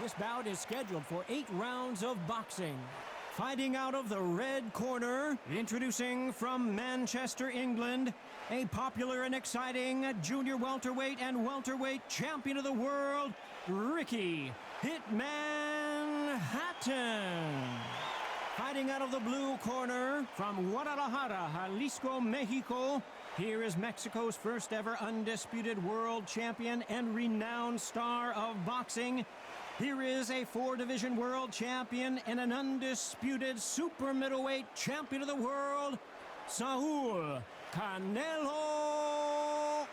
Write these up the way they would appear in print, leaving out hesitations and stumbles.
This bout is scheduled for 8 rounds of boxing. Fighting out of the red corner, introducing from Manchester, England, a popular and exciting junior welterweight and welterweight champion of the world, Ricky Hitman Hatton. Fighting out of the blue corner, from Guadalajara, Jalisco, Mexico, here is Mexico's first ever undisputed world champion and renowned star of boxing. Here is a 4-division world champion and an undisputed super middleweight champion of the world, Saul Canelo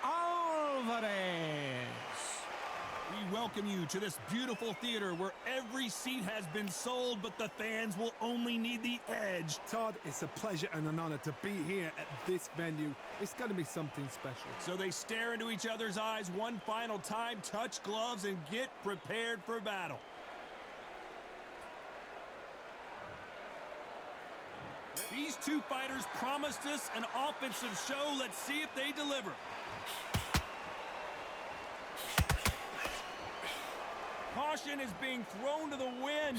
Alvarez. We welcome you to this beautiful theater where every seat has been sold, but the fans will only need the edge. Todd, it's a pleasure and an honor to be here at this venue. It's going to be something special. So they stare into each other's eyes one final time, touch gloves, and get prepared for battle. These two fighters promised us an offensive show. Let's see if they deliver. Caution is being thrown to the wind.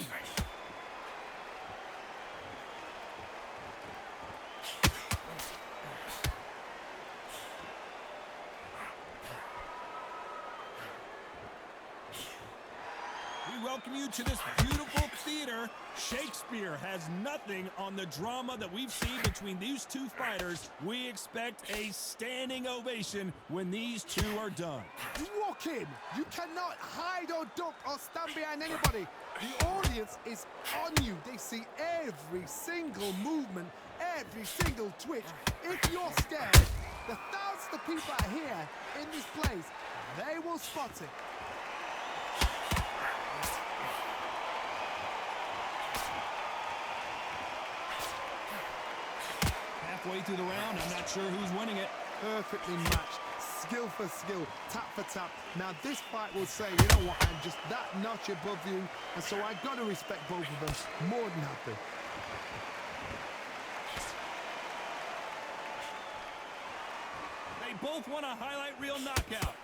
We welcome you to this beautiful theater. Shakespeare has nothing on the drama that we've seen between these two fighters. We expect a standing ovation when these two are done. You walk in, you cannot hide or duck or stand behind anybody. The audience is on you. They see every single movement, every single twitch. If you're scared, the thousands of people are here in this place. They will spot it. Halfway through the round, I'm not sure who's winning it. Perfectly matched, skill for skill, tap for tap. Now this fight will say, you know what, I'm just that notch above you, and so I got to respect both of them more than happy. They both want a highlight reel knockout.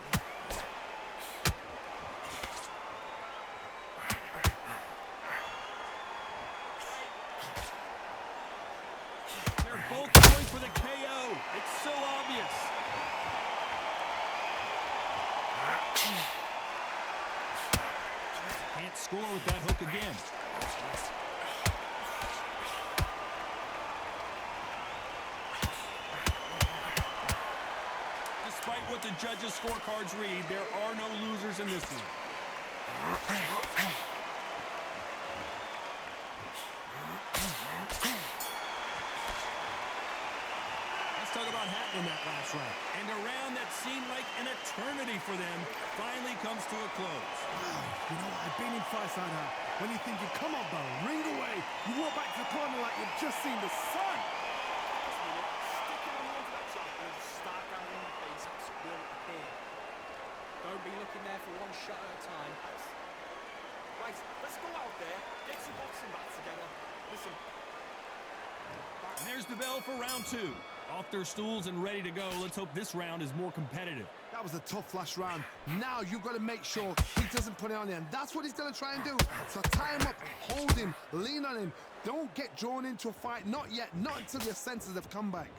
They're both going for the KO. It's so obvious. Can't score with that hook again. Despite what the judges' scorecards read, there are no losers in this one. Let's talk about Hatton in that last round. And a round that seemed like an eternity for them finally comes to a close. You know, I've been in fights like that. When you're thinking, come on, bro, ring away. You walk back to the corner like you've just seen the sun. Don't be looking there for one shot at a time. Right, let's go out there, get some boxing back together. Listen. And there's the bell for round 2. Off their stools and ready to go. Let's hope this round is more competitive. That was a tough last round. Now you've got to make sure he doesn't put it on him. That's what he's going to try and do. So tie him up, hold him, lean on him. Don't get drawn into a fight. Not yet. Not until your senses have come back.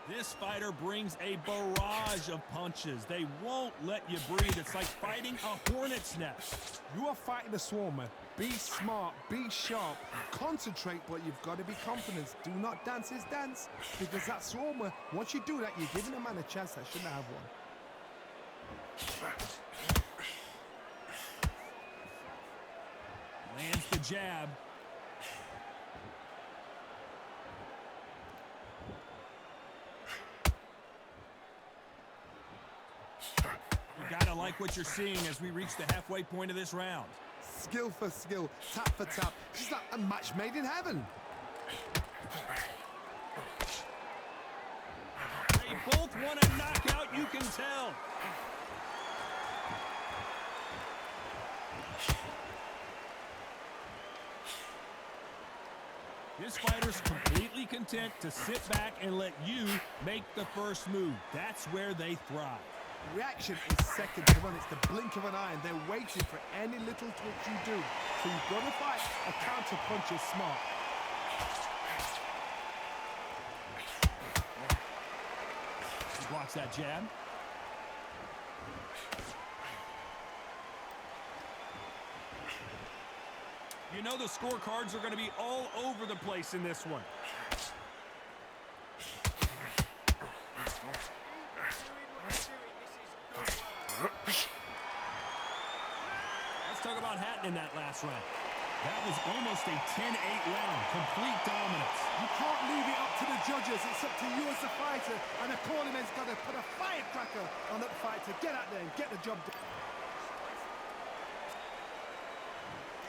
This fighter brings a barrage of punches. They won't let you breathe. It's like fighting a hornet's nest. You are fighting a swarmer. Be smart, be sharp, concentrate, but you've got to be confident. Do not dance his dance, because that swarmer, once you do that, you're giving a man a chance that shouldn't have one. Lands the jab. You gotta like what you're seeing as we reach the halfway point of this round. Skill for skill, tap for tap. It's like a match made in heaven. They both want a knockout, you can tell. This fighter's completely content to sit back and let you make the first move. That's where they thrive. Reaction is second to none. It's the blink of an eye, and they're waiting for any little twitch you do. So you've got to fight. A counter punch is smart. He blocks that jab. You know the scorecards are going to be all over the place in this one. Let's talk about Hatton in that last round. That was almost a 10-8 round, complete dominance. You can't leave it up to the judges. It's up to you as a fighter, and the cornerman's got to put a firecracker on that fight to get out there and get the job done.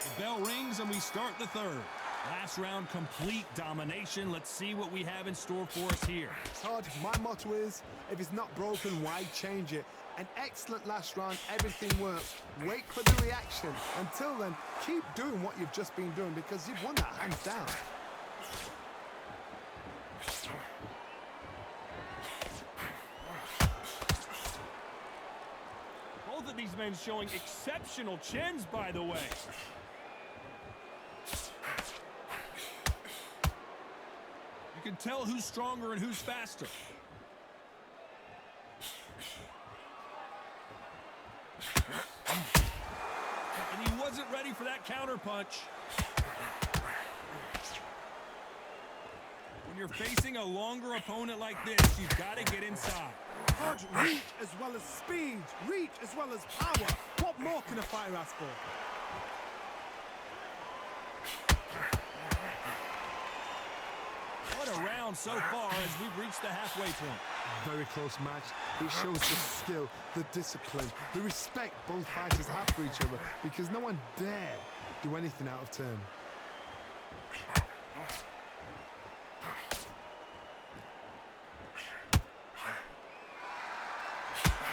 The bell rings and we start the third. Last round, complete domination. Let's see what we have in store for us here. It's hard. My motto is, if it's not broken, why change it? An excellent last round. Everything works. Wait for the reaction. Until then, keep doing what you've just been doing because you've won that hands down. Both of these men showing exceptional chins, by the way. You can tell who's stronger and who's faster. And he wasn't ready for that counter punch. When you're facing a longer opponent like this, you've got to get inside. Hard reach as well as speed, reach as well as power. What more can a fighter ask for? What a round so far as we've reached the halfway point. Very close match. It shows the skill, the discipline, the respect both fighters have for each other because no one dare do anything out of turn.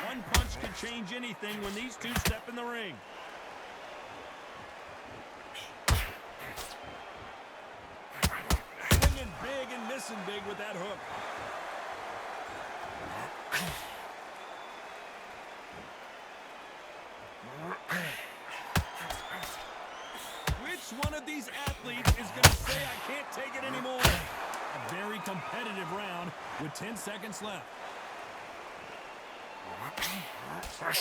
One punch can change anything when these two step in the ring. Swinging big and missing big with that hook. Which one of these athletes is going to say, I can't take it anymore? A very competitive round with 10 seconds left. Let's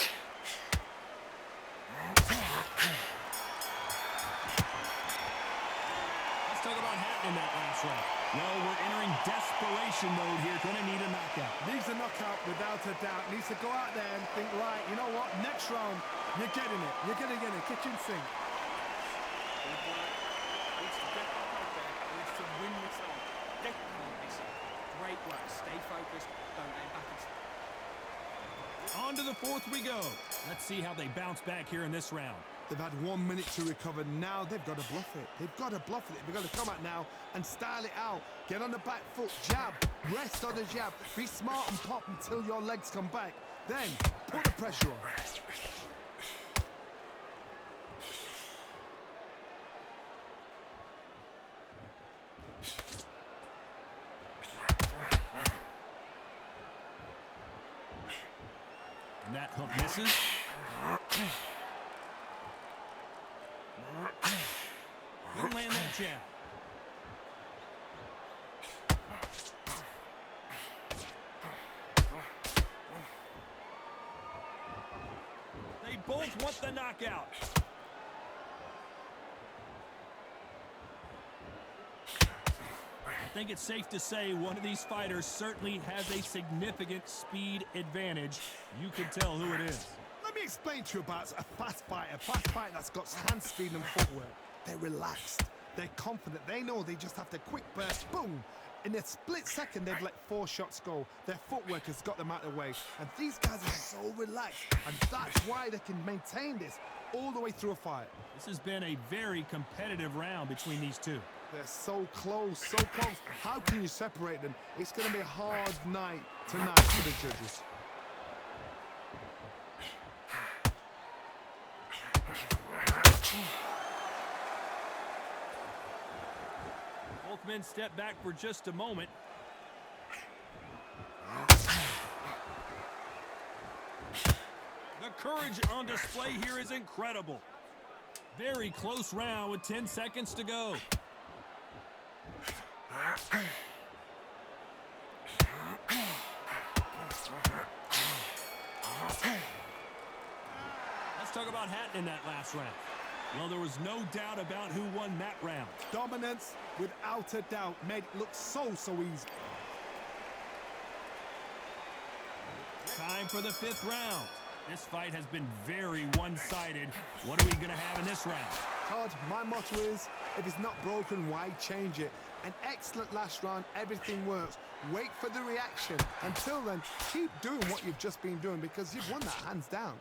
talk about Hatton in that last round. Well, we're entering desperation mode here. Gonna need a knockout. Needs a knockout without a doubt. Needs to go out there and think, right, you know what? Next round, you're getting it. You're going to get it. Kitchen sink. Needs to get back out there. Needs to win this round. Great work. Stay focused. Don't aim back. On to the fourth we go. Let's see how they bounce back here in this round. They've had 1 minute to recover. Now they've got to bluff it. They've got to bluff it. They've got to come out now and style it out. Get on the back foot, jab, rest on the jab. Be smart and pop until your legs come back. Then put the pressure on. And that hook misses. He'll land that jab. They both want the knockout. I think it's safe to say one of these fighters certainly has a significant speed advantage. You can tell who it is. Let me explain to you about a fast fighter that's got hand speed and footwork. They're relaxed. They're confident. They know they just have to quick burst, boom. In a split second, they've let 4 shots go. Their footwork has got them out of the way. And these guys are so relaxed. And that's why they can maintain this all the way through a fight. This has been a very competitive round between these two. They're so close, so close. How can you separate them? It's going to be a hard night tonight for the judges. Both both men step back for just a moment. The courage on display here is incredible. Very close round with 10 seconds to go. Let's talk about Hatton in that last round. Well, there was no doubt about who won that round. Dominance, without a doubt, made it look so easy. Time for the 5th round. This fight has been very one-sided. What are we going to have in this round? Todd, my motto is, if it's not broken, why change it? An excellent last round, everything works. Wait for the reaction. Until then, keep doing what you've just been doing because you've won that hands down.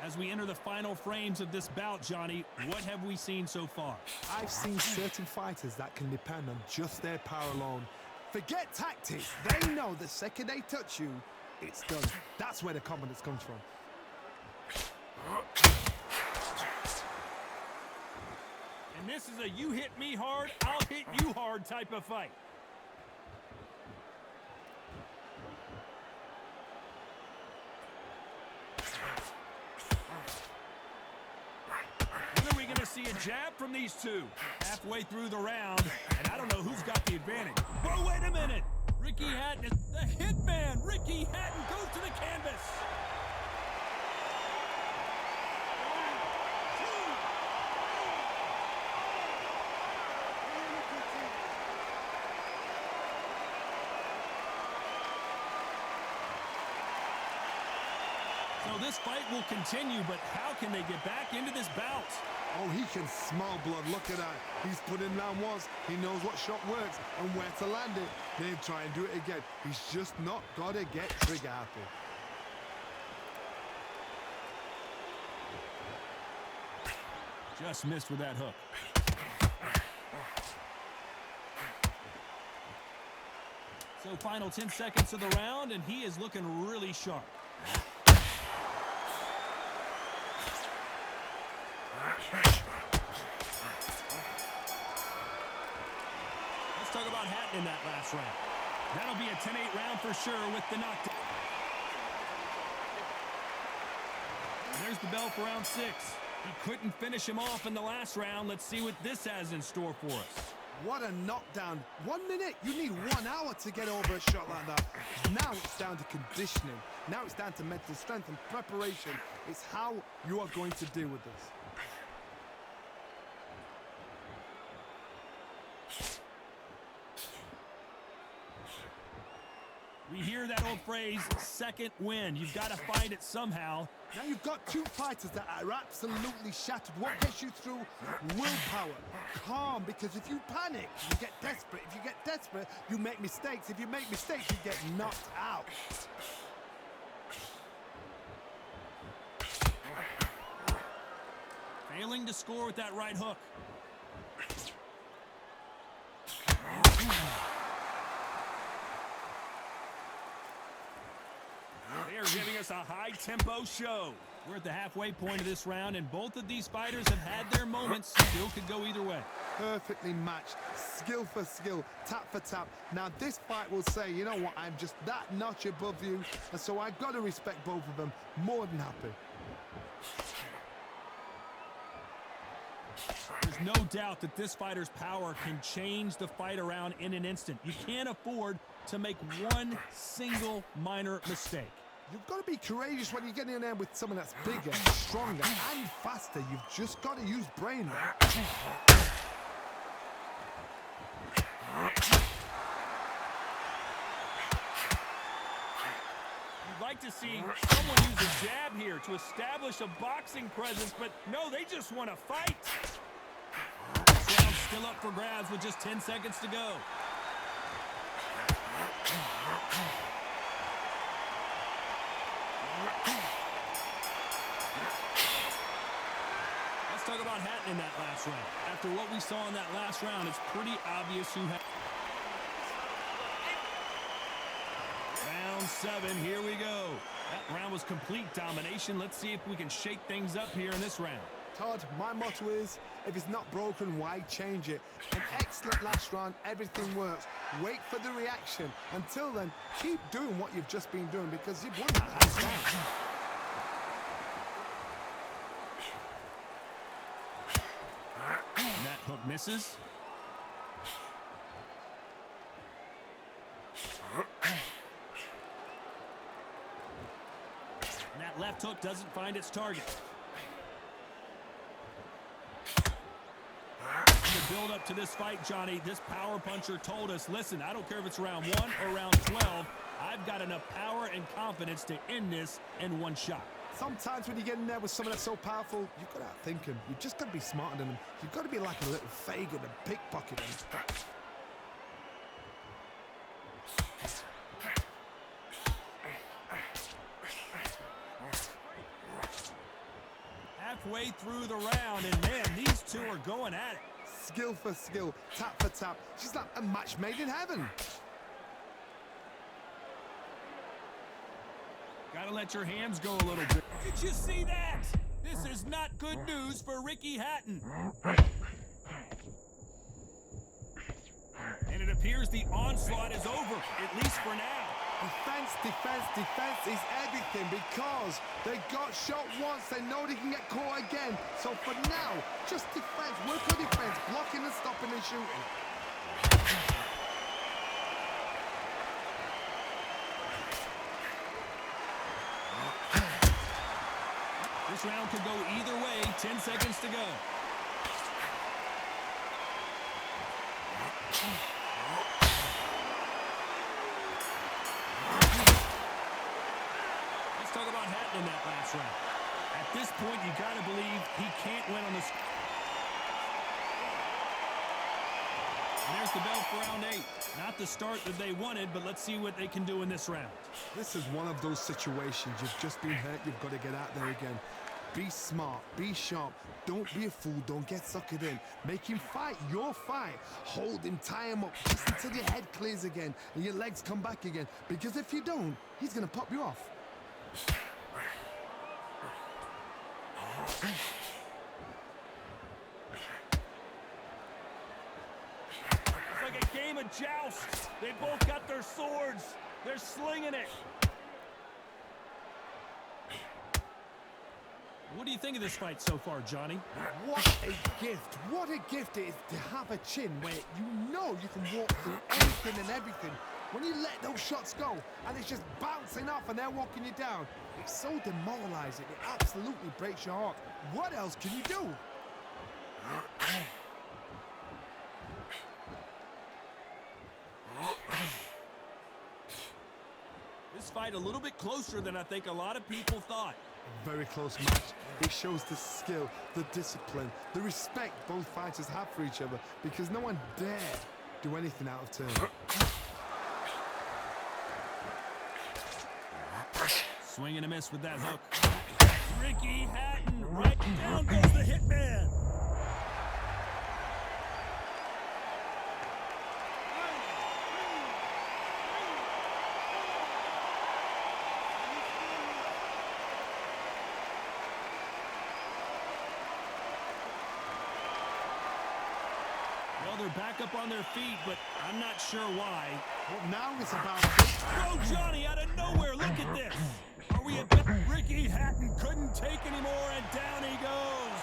As we enter the final frames of this bout, Johnny, what have we seen so far? I've seen certain fighters that can depend on just their power alone. Forget tactics. They know the second they touch you, it's done. That's where the confidence comes from. And this is a you hit me hard, I'll hit you hard type of fight. See a jab from these two halfway through the round, and I don't know who's got the advantage. Whoa, wait a minute. Ricky Hatton is the hitman. Ricky Hatton goes to the canvas. So this fight will continue, but how can they get back into this bout? Oh, he can smell blood. Look at that. He's put in round once. He knows what shot works and where to land it. Then try and do it again. He's just not got to get trigger happy. Just missed with that hook. So final 10 seconds of the round, and he is looking really sharp. Let's talk about Hatton in that last round. That'll be a 10-8 round for sure with the knockdown. There's the bell for round 6. He couldn't finish him off in the last round. Let's see what this has in store for us. What a knockdown. 1 minute, you need 1 hour to get over a shot like that. Now it's down to conditioning. Now it's down to mental strength and preparation. It's how you are going to deal with this. We hear that old phrase, second win. You've got to find it somehow. Now you've got two fighters that are absolutely shattered. What gets you through? Willpower. Calm, because if you panic, you get desperate. If you get desperate, you make mistakes. If you make mistakes, you get knocked out. Failing to score with that right hook. They are giving us a high-tempo show. We're at the halfway point of this round, and both of these fighters have had their moments. Still could go either way. Perfectly matched. Skill for skill. Tap for tap. Now this fight will say, you know what, I'm just that notch above you, and so I've got to respect both of them. More than happy. There's no doubt that this fighter's power can change the fight around in an instant. You can't afford to make one single minor mistake. You've got to be courageous when you get in there with someone that's bigger, stronger, and faster. You've just got to use brain. You'd like to see someone use a jab here to establish a boxing presence, but no, they just want to fight. This round's still up for grabs with just 10 seconds to go. Let's talk about Hatton in that last round. After what we saw in that last round, it's pretty obvious who had. Round 7. Here we go. That round was complete domination. Let's see if we can shake things up here in this round. Todd, my motto is, if it's not broken, why change it? An excellent last round, everything works. Wait for the reaction. Until then, keep doing what you've just been doing because you've won that hands down. And that hook misses. And that left hook doesn't find its target. The build up to this fight, Johnny, this power puncher told us, listen, I don't care if it's round 1 or round 12, I've got enough power and confidence to end this in one shot. Sometimes when you get in there with someone that's so powerful, you've got to outthink him. You've just got to be smarter than him. You've got to be like a little Fagin and pickpocket him. Halfway through the round, and man, these two are going at it. Skill for skill, tap for tap. She's like a match made in heaven. Gotta let your hands go a little bit. Did you see that? This is not good news for Ricky Hatton. And it appears the onslaught is over, at least for now. Defense, defense, defense is everything because they got shot once, they know they can get caught again. So for now, just defense, work on defense, blocking and stopping and shooting. This round could go either way, 10 seconds to go. Let's talk about Hatton in that last round. At this point, you got to believe he can't win on this. And there's the bell for round 8. Not the start that they wanted, but let's see what they can do in this round. This is one of those situations. You've just been hurt. You've got to get out there again. Be smart. Be sharp. Don't be a fool. Don't get suckered in. Make him fight your fight. Hold him. Tie him up just until your head clears again and your legs come back again. Because if you don't, he's going to pop you off. It's like a game of joust. They both got their swords. They're slinging it. What do you think of this fight so far, Johnny? What a gift. What a gift it is to have a chin where you know you can walk through anything and everything. When you let those shots go and it's just bouncing off and they're walking you down, it's so demoralizing. It absolutely breaks your heart. What else can you do? This fight a little bit closer than I think a lot of people thought. A very close match. It shows the skill, the discipline, the respect both fighters have for each other because no one dare do anything out of turn. Swing and a miss with that hook. Ricky Hatton, right down goes the hitman. Well, they're back up on their feet, but I'm not sure why. Well, now it's about... Throw Johnny out of nowhere. Look at this. Are we at... Ricky Hatton couldn't take anymore, and down he goes.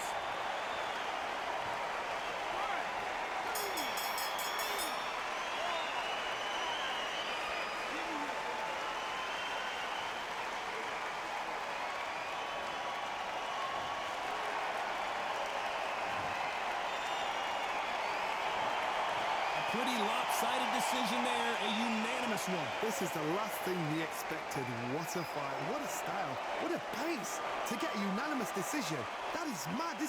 Pretty lopsided decision there, a unanimous one. This is the last thing we expected. What a fight, what a style, what a pace to get a unanimous decision. That is mad.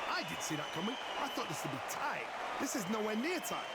I didn't see that coming. I thought this would be tight. This is nowhere near tight.